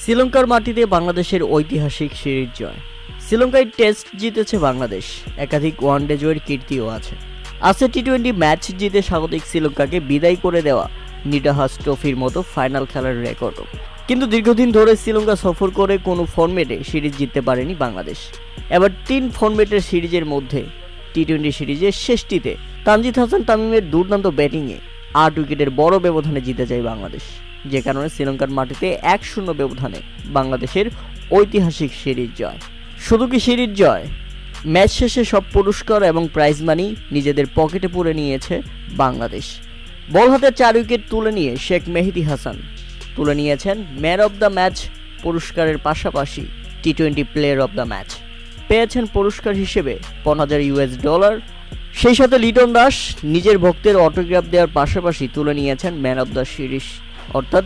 শ্রীলঙ্কার মাটিতে বাংলাদেশের ঐতিহাসিক সিরিজ জয়। শ্রীলঙ্কায় টেস্ট জিতেছে বাংলাদেশ, একাধিক ওয়ানডে জয়ের কীর্তিও আছে। টি-20 ম্যাচ জিতে স্বাগতিক শ্রীলঙ্কাকে বিদায় করে দেওয়া নিডাহাস ট্রফির মতো ফাইনাল খেলার রেকর্ডও। কিন্তু দীর্ঘদিন ধরে শ্রীলঙ্কা সফর করে কোনো ফরম্যাটে সিরিজ জিততে পারেনি বাংলাদেশ। এবার 3 ফরম্যাটের সিরিজের মধ্যে টি-20 সিরিজের শেষটিতে তানজিদ হাসান তামিমের দুর্দান্ত ব্যাটিংয়ে 8 উইকেটের বড় ব্যবধানে জিতে যায় বাংলাদেশ, যে কারণে শ্রীলঙ্কার মাটিতে 1-0 ব্যবধানে বাংলাদেশের ঐতিহাসিক সিরিজ জয়। শুধু কি সিরিজ জয়, ম্যাচ শেষে সব পুরস্কার এবং প্রাইজ মানি নিজেদের পকেটে পুরে নিয়েছে বাংলাদেশ। বল হাতে 4 উইকেট তুলে নিয়ে শেখ মেহেদী হাসান তুলে নিয়েছেন ম্যান অব দ্য ম্যাচ পুরস্কারের পাশাপাশি টি-20 প্লেয়ার অব দ্য ম্যাচ পেয়েছেন পুরস্কার হিসেবে $50,000। সেই সাথে লিটন দাস নিজের ভক্তের অটোগ্রাফ দেওয়ার পাশাপাশি তুলে নিয়েছেন ম্যান অব দ্য সিরিজ অর্থাৎ